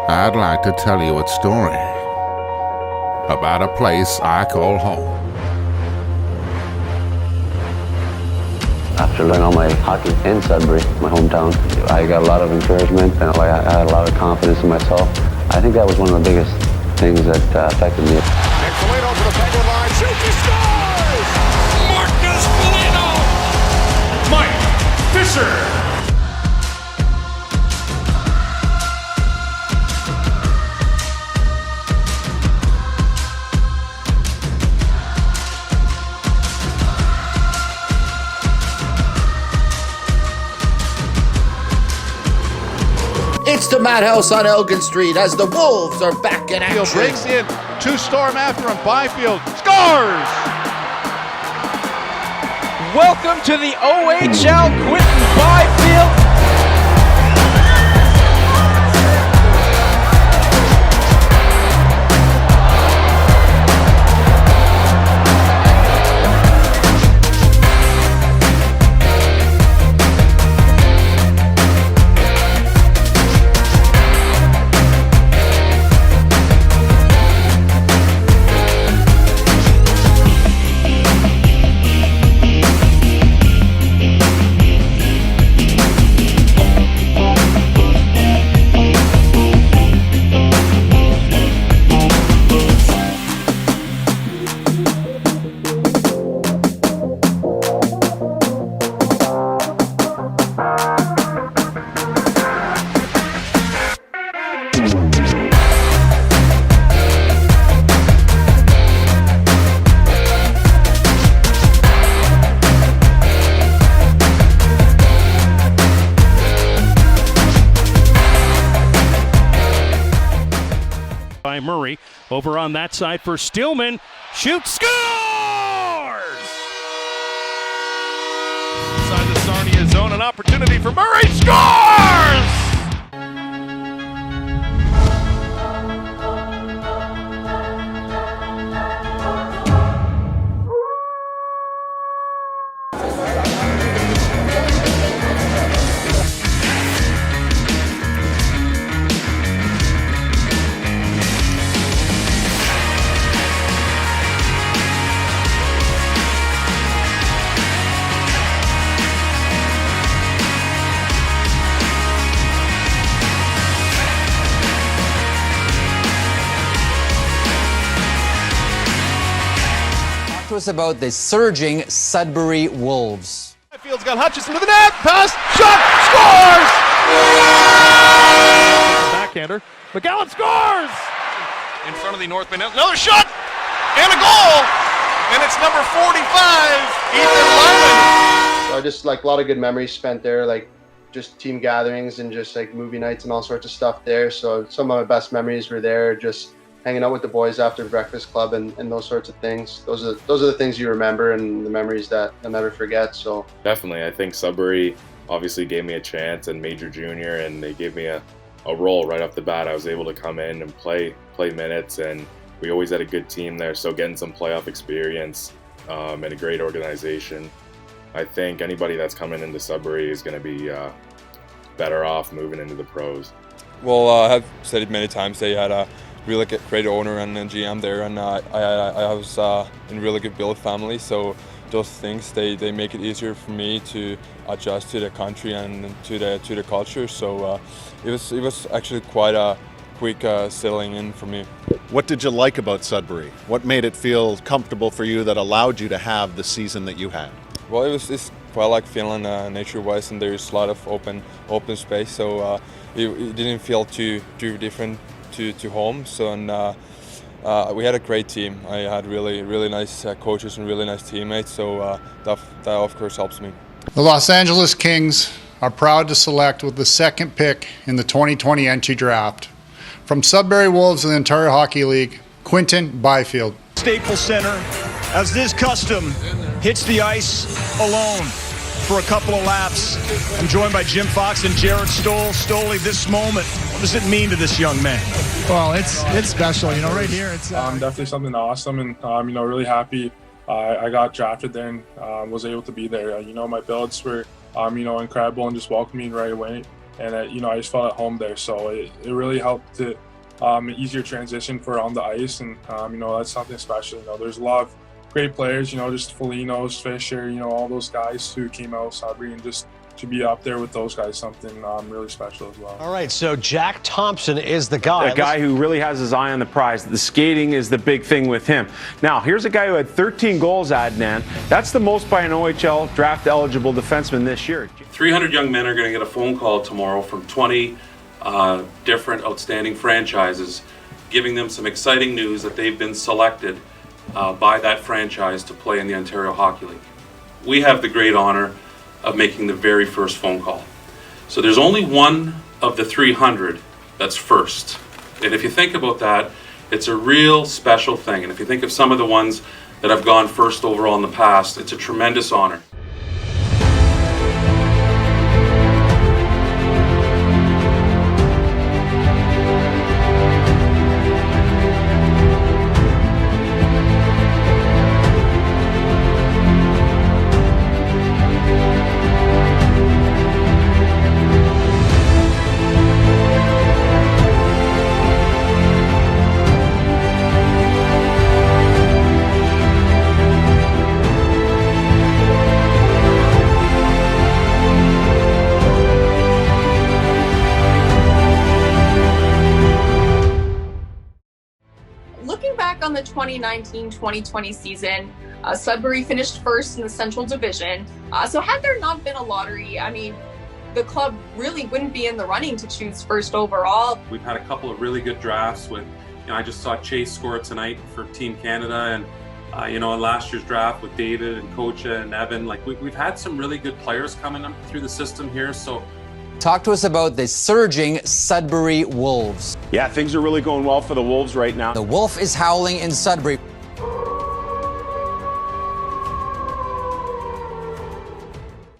I'd like to tell you a story about a place I call home. After learning all my hockey in Sudbury, my hometown, I got a lot of encouragement and I had a lot of confidence in myself. I think that was one of the biggest things that affected me. And Foligno for the penalty line, shoots, he scores! Marcus Foligno! Mike Fisher! It's the Madhouse on Elgin Street as the Wolves are back in action. Breaks in, two Storm after him, Byfield scores! Welcome to the OHL, Quinton Byfield. By Murray, over on that side for Stillman, shoots, scores! Inside the Sarnia zone, an opportunity for Murray, scores! To us about the surging Sudbury Wolves. Byfield's got Hutchison to the net, pass, shot, scores! Backhander, McGowan scores! In front of the Northman, another shot, and a goal! And it's number 45, Ethan Lyman. So just like a lot of good memories spent there, like just team gatherings and just like movie nights and all sorts of stuff there. So some of my best memories were there, just hanging out with the boys after breakfast club and those sorts of things. Those are the things you remember and the memories that you'll never forget. So definitely, I think Sudbury obviously gave me a chance in major junior, and they gave me a role right off the bat. I was able to come in and play minutes, and we always had a good team there. So getting some playoff experience and a great organization, I think anybody that's coming into Sudbury is going to be better off moving into the pros. Well, I have said it many times. They had a really great owner and GM there, and I was in a really good build family, so those things they make it easier for me to adjust to the country and to the culture. So it was actually quite a quick settling in for me. What did you like about Sudbury? What made it feel comfortable for you that allowed you to have the season that you had? Well, it's quite like Finland nature-wise, and there's a lot of open space, so it didn't feel too different to home. So and we had a great team. I had really nice coaches and really nice teammates, so that of course helps me. The Los Angeles Kings are proud to select with the second pick in the 2020 entry draft from Sudbury Wolves of the Ontario Hockey League, Quinton Byfield. Staples Center, as this custom, hits the ice alone for a couple of laps. I'm joined by Jim Fox and Jared Stoll. Stoley, this moment, what does it mean to this young man? Well, it's special, you know, right here. It's definitely something awesome, and really happy I got drafted there and was able to be there. My builds were incredible and just welcomed me right away. and you know, I just felt at home there. So it really helped to an easier transition for on the ice, and you know, that's something special. You know, there's a lot of great players, you know, just Foligno's, Fisher, you know, all those guys who came out of Sudbury, and just to be up there with those guys, something really special as well. All right, so Jack Thompson is the guy. A guy who really has his eye on the prize. The skating is the big thing with him. Now, here's a guy who had 13 goals, Adnan. That's the most by an OHL draft-eligible defenseman this year. 300 young men are going to get a phone call tomorrow from 20 different outstanding franchises, giving them some exciting news that they've been selected by that franchise to play in the Ontario Hockey League. We have the great honor of making the very first phone call. So there's only one of the 300 that's first. And if you think about that, it's a real special thing. And if you think of some of the ones that have gone first overall in the past, it's a tremendous honor. On the 2019-2020 season, Sudbury finished first in the Central Division. So had there not been a lottery, I mean, the club really wouldn't be in the running to choose first overall. We've had a couple of really good drafts with, you know, I just saw Chase score tonight for Team Canada, and you know, in last year's draft with David and Kocha and Evan, like we've had some really good players coming up through the system here. So talk to us about the surging Sudbury Wolves. Yeah, things are really going well for the Wolves right now. The wolf is howling in Sudbury.